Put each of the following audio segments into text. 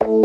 Hello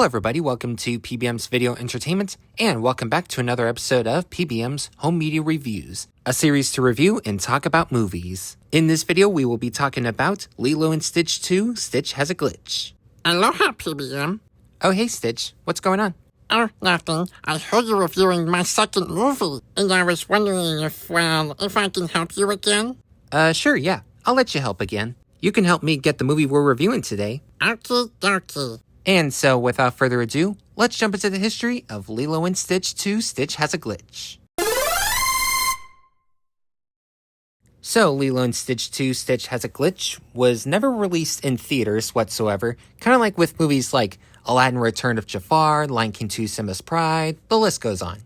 everybody, welcome to PBM's Video Entertainment, and welcome back to another episode of PBM's Home Media Reviews, a series to review and talk about movies. In this video, we will be talking about Lilo and Stitch 2, Stitch Has a Glitch. Aloha, PBM. Oh hey Stitch, what's going on? Oh, nothing. I heard you reviewing my second movie, and I was wondering if I can help you again? Sure, yeah. I'll let you help again. You can help me get the movie we're reviewing today. Okie dokie. And so, without further ado, let's jump into the history of Lilo and Stitch 2, Stitch Has a Glitch. So, Lilo and Stitch 2, Stitch Has a Glitch was never released in theaters whatsoever, kind of like with movies like Aladdin Return of Jafar, Lion King 2, Simba's Pride, the list goes on.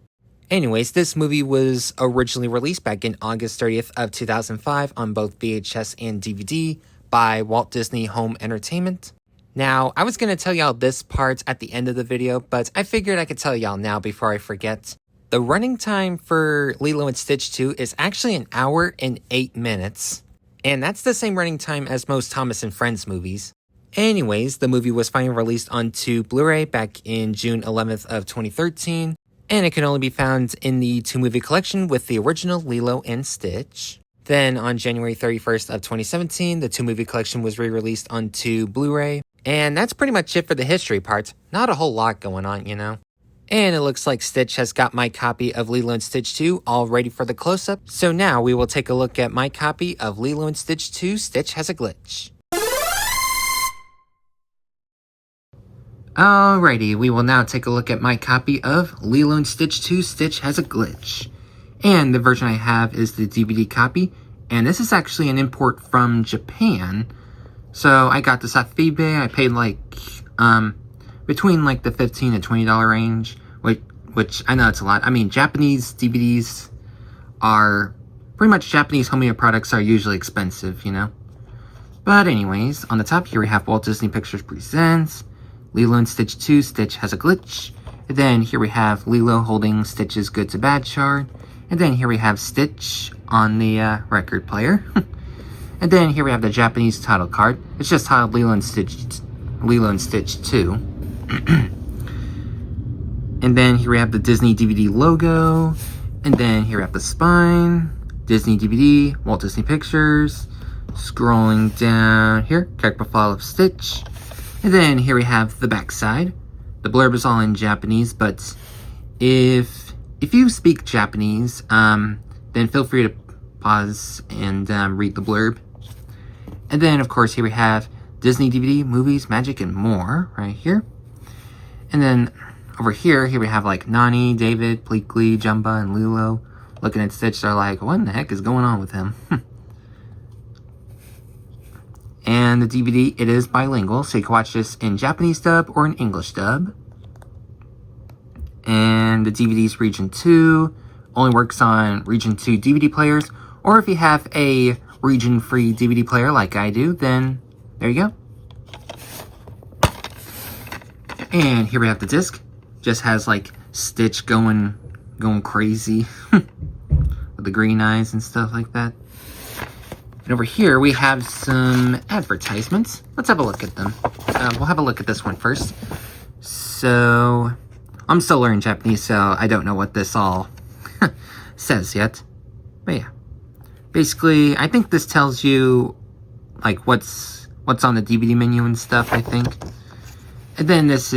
Anyways, this movie was originally released back in August 30th of 2005 on both VHS and DVD by Walt Disney Home Entertainment. Now, I was going to tell y'all this part at the end of the video, but I figured I could tell y'all now before I forget. The running time for Lilo and Stitch 2 is actually 1 hour and 8 minutes. And that's the same running time as most Thomas and Friends movies. Anyways, the movie was finally released onto Blu-ray back in June 11th of 2013. And it can only be found in the 2-movie collection with the original Lilo and Stitch. Then on January 31st of 2017, the 2-movie collection was re-released onto Blu-ray. And that's pretty much it for the history part. Not a whole lot going on, you know. And it looks like Stitch has got my copy of Lilo and Stitch 2 all ready for the close-up. So now we will take a look at my copy of Lilo and Stitch 2, Stitch Has a Glitch. Alrighty, we will now take a look at my copy of Lilo and Stitch 2, Stitch Has a Glitch. And the version I have is the DVD copy. And this is actually an import from Japan. So I got this off eBay. I paid like, between like the $15 to $20 range, which I know it's a lot. I mean, Japanese DVDs are, pretty much Japanese home media products are usually expensive, you know. But anyways, on the top here we have Walt Disney Pictures Presents, Lilo and Stitch 2, Stitch Has a Glitch. And then here we have Lilo holding Stitch's Good to Bad chart. And then here we have Stitch on the record player. And then here we have the Japanese title card. It's just titled Lilo and Stitch 2. And then here we have the Disney DVD logo. And then here we have the spine, Disney DVD, Walt Disney Pictures. Scrolling down here, character profile of Stitch. And then here we have the back side. The blurb is all in Japanese, but if you speak Japanese, then feel free to pause and read the blurb. And then, of course, here we have Disney DVD, movies, magic, and more, right here. And then over here we have like Nani, David, Pleakley, Jumba, and Lilo looking at Stitch. They're like, what in the heck is going on with him? And the DVD, it is bilingual, so you can watch this in Japanese dub or in English dub. And the DVD's Region 2, only works on Region 2 DVD players, or if you have a region-free DVD player like I do, then there you go. And here we have the disc. Just has like Stitch going crazy with the green eyes and stuff like that. And over here we have some advertisements. Let's have a look at them. We'll have a look at this one first. So I'm still learning Japanese, so I don't know what this all says yet. But yeah. Basically, I think this tells you like what's on the DVD menu and stuff, I think. And then this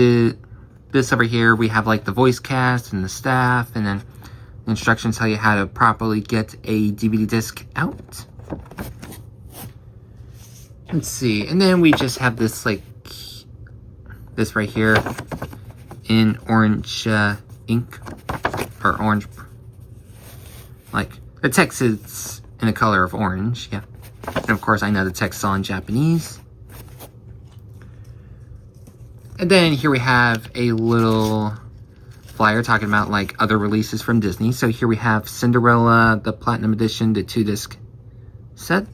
over here, we have like the voice cast and the staff, and then instructions tell you how to properly get a DVD disc out. Let's see, and then we just have this like, this right here in orange ink, or orange, like the text is in the color of orange, yeah. And of course I know the text is all in Japanese. And then here we have a little flyer talking about like other releases from Disney. So here we have Cinderella, the Platinum Edition, the 2-disc set.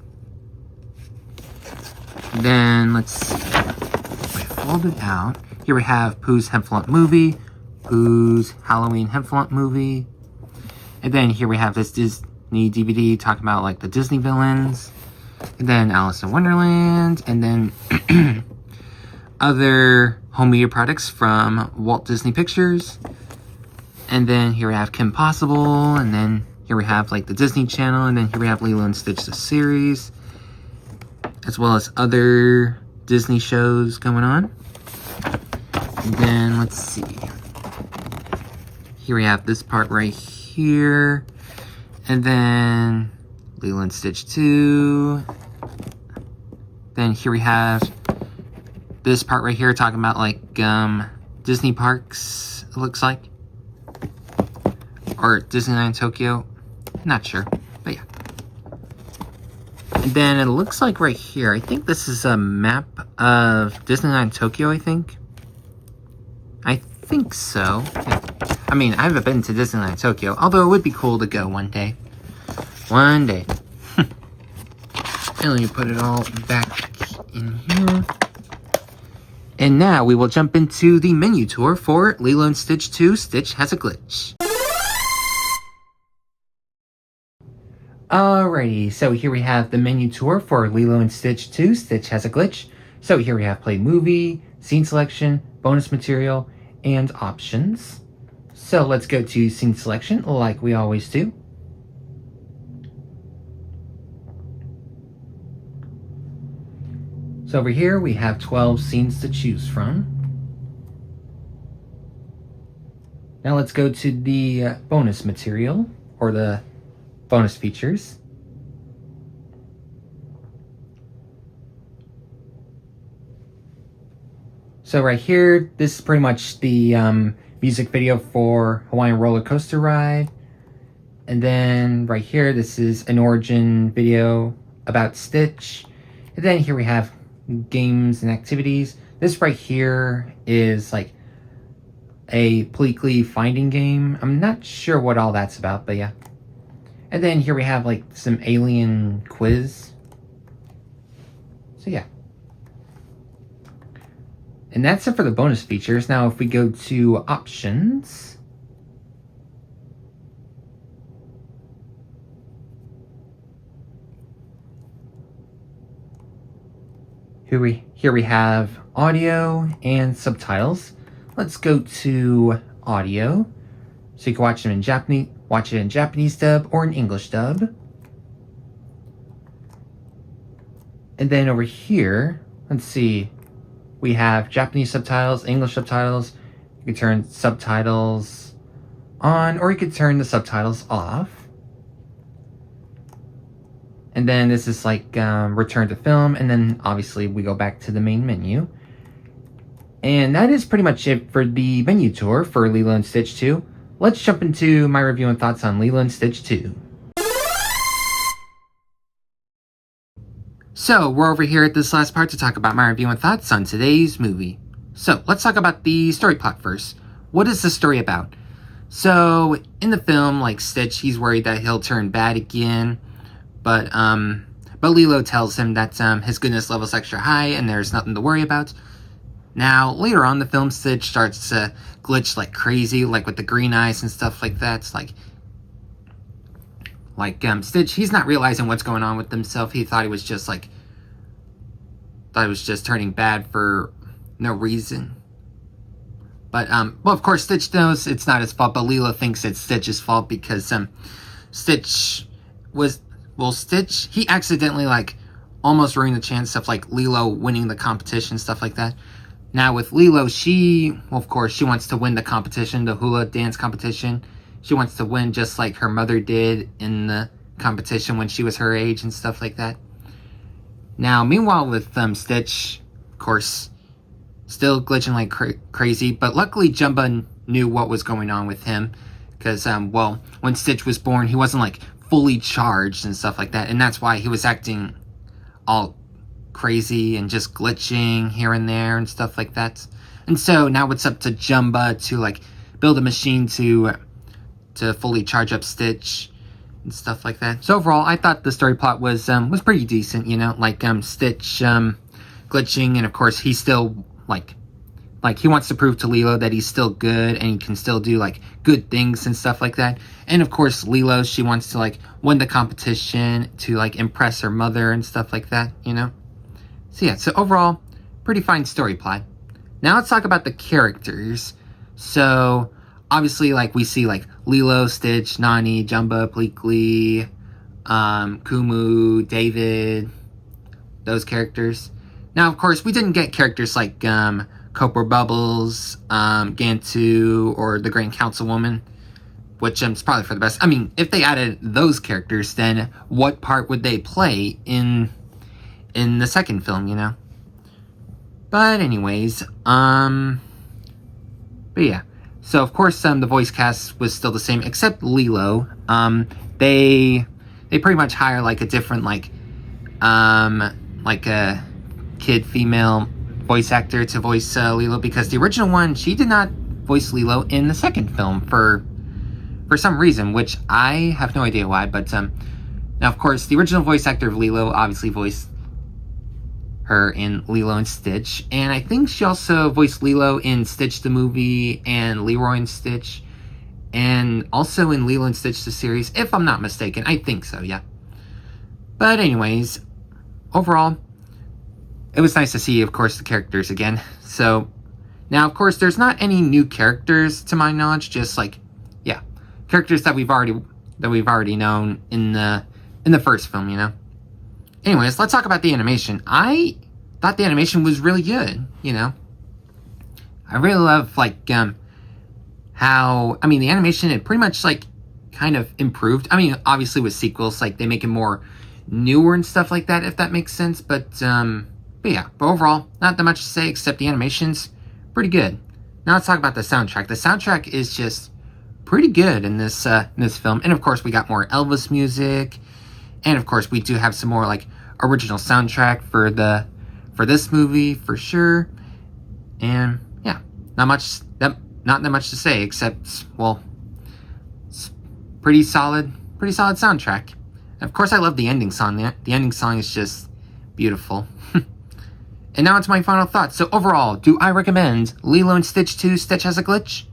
Then let's see. If I fold it out, here we have Pooh's Hempflump movie, Pooh's Halloween Hempflump movie, and then here we have this Disney DVD talking about like the Disney villains, and then Alice in Wonderland, and then other home media products from Walt Disney Pictures, and then here we have Kim Possible, and then here we have like the Disney Channel, and then here we have Lilo and Stitch the series, as well as other Disney shows going on. And then let's see. Here we have this part right here, and then Lilo and Stitch 2. Then here we have this part right here talking about like Disney parks, it looks like, or Disneyland Tokyo, not sure, but yeah. And then it looks like right here, I think this is a map of Disneyland Tokyo, I think so. I mean, I haven't been to Disneyland Tokyo, although it would be cool to go one day. And let me put it all back in here. And now we will jump into the menu tour for Lilo and Stitch 2, Stitch Has a Glitch. Alrighty, so here we have the menu tour for Lilo and Stitch 2, Stitch Has a Glitch. So here we have play movie, scene selection, bonus material, and options. So let's go to scene selection like we always do. So over here we have 12 scenes to choose from. Now let's go to the bonus material, or the bonus features. So right here, this is pretty much the music video for Hawaiian Roller Coaster Ride. And then right here, this is an origin video about Stitch. And then here we have games and activities. This right here is like a Pleakley finding game. I'm not sure what all that's about, but yeah. And then here we have like some alien quiz. So yeah. And that's it for the bonus features. Now if we go to options, here we have audio and subtitles. Let's go to audio. So you can watch them in Japanese, watch it in Japanese dub or in English dub. And then over here, let's see, we have Japanese subtitles, English subtitles. You can turn subtitles on, or you could turn the subtitles off. And then this is like return to film, and then obviously we go back to the main menu. And that is pretty much it for the menu tour for Lilo and Stitch 2. Let's jump into my review and thoughts on Lilo and Stitch 2. So, we're over here at this last part to talk about my review and thoughts on today's movie. So, let's talk about the story plot first. What is the story about? So, in the film, like Stitch, he's worried that he'll turn bad again. But Lilo tells him that his goodness level's extra high and there's nothing to worry about. Now, later on, the film, Stitch starts to glitch like crazy, like with the green eyes and stuff like that. It's like Stitch, he's not realizing what's going on with himself. He thought he was just turning bad for no reason. But, well, of course, Stitch knows it's not his fault, but Lilo thinks it's Stitch's fault because, Stitch, he accidentally, like, almost ruined the chance of, like, Lilo winning the competition, stuff like that. Now, with Lilo, of course, she wants to win the competition, the hula dance competition. She wants to win just like her mother did in the competition when she was her age and stuff like that. Now, meanwhile, with Stitch, of course, still glitching like crazy, but luckily Jumba knew what was going on with him. Because, well, when Stitch was born, he wasn't, like, fully charged and stuff like that. And that's why he was acting all crazy and just glitching here and there and stuff like that. And so now it's up to Jumba to, like, build a machine to fully charge up Stitch and stuff like that. So overall, I thought the story plot was pretty decent, you know, like Stitch glitching, and of course he's still like he wants to prove to Lilo that he's still good and he can still do like good things and stuff like that. And of course Lilo, she wants to like win the competition to like impress her mother and stuff like that, you know? So yeah, so overall, pretty fine story plot. Now let's talk about the characters. So obviously like we see like Lilo, Stitch, Nani, Jumba, Pleakley, Kumu, David, those characters. Now of course we didn't get characters like Copper Bubbles, Gantu, or the Grand Councilwoman, which is probably for the best. I mean, if they added those characters, then what part would they play in the second film, you know? But anyways, but yeah. So of course, the voice cast was still the same, except Lilo. They pretty much hire like a different like a kid female voice actor to voice Lilo, because the original one, she did not voice Lilo in the second film for some reason, which I have no idea why. But now of course the original voice actor of Lilo obviously voiced her in Lilo and Stitch, and I think she also voiced Lilo in Stitch the movie and Leroy and Stitch, and also in Lilo and Stitch the series, if I'm not mistaken. I think so, yeah. But anyways, overall, it was nice to see, of course, the characters again. So now, of course, there's not any new characters to my knowledge. Just like, yeah, characters that we've already known in the first film. You know. Anyways, let's talk about the animation. I thought the animation was really good. You know, I really love like how the animation, it pretty much like kind of improved. I mean, obviously with sequels, like they make it more newer and stuff like that, if that makes sense. But yeah, but overall, not that much to say except the animation's pretty good. Now let's talk about the soundtrack. The soundtrack is just pretty good in this film. And of course, we got more Elvis music. And of course, we do have some more like original soundtrack for this movie for sure. And yeah, not that much to say except, well, it's pretty solid soundtrack. And of course, I love the ending song. The ending song is just beautiful. And now it's my final thoughts. So overall, do I recommend Lilo and Stitch 2, Stitch Has a Glitch?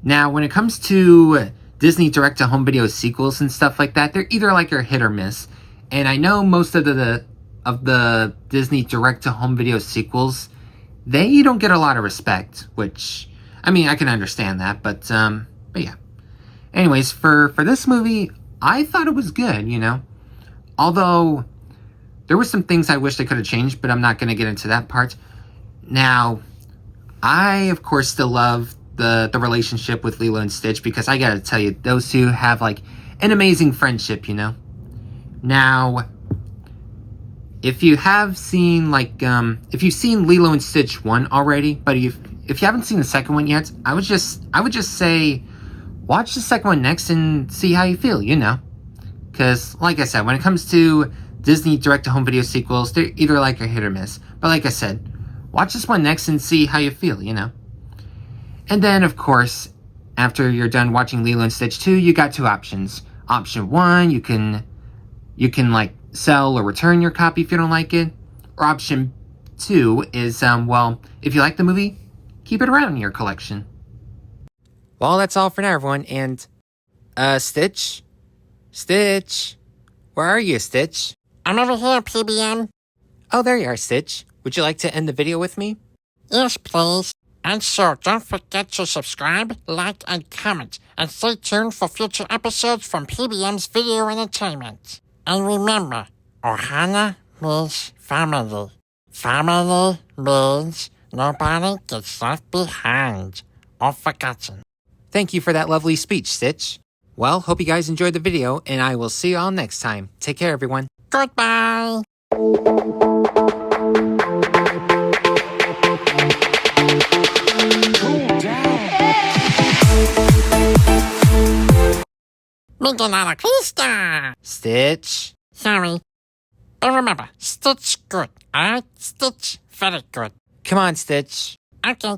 Now, when it comes to Disney direct-to-home video sequels and stuff like that, they're either like a hit or miss. And I know most of the Disney direct-to-home video sequels, they don't get a lot of respect, which, I mean, I can understand that, but yeah. Anyways, for this movie, I thought it was good, you know? Although there were some things I wish they could have changed, but I'm not going to get into that part. Now, I, of course, still love the relationship with Lilo and Stitch, because I gotta tell you, those two have, like, an amazing friendship, you know? Now, if you have seen, like, if you've seen Lilo and Stitch 1 already, but if you haven't seen the second one yet, I would just say, watch the second one next and see how you feel, you know? Because, like I said, when it comes to Disney direct-to-home video sequels, they're either like a hit or miss. But like I said, watch this one next and see how you feel, you know? And then, of course, after you're done watching Lilo and Stitch 2, you got two options. Option 1, you can like, sell or return your copy if you don't like it. Or option 2 is, well, if you like the movie, keep it around in your collection. Well, that's all for now, everyone. And, Stitch? Where are you, Stitch? I'm over here, PBM. Oh, there you are, Stitch. Would you like to end the video with me? Yes, please. And so, don't forget to subscribe, like, and comment. And stay tuned for future episodes from PBM's Video Entertainment. And remember, Ohana means family. Family means nobody gets left behind or forgotten. Thank you for that lovely speech, Stitch. Well, hope you guys enjoyed the video, and I will see you all next time. Take care, everyone. Goodbye. Miguel a la Crista. Stitch. Sorry. But remember, Stitch good, alright? Stitch very good. Come on, Stitch. Okay.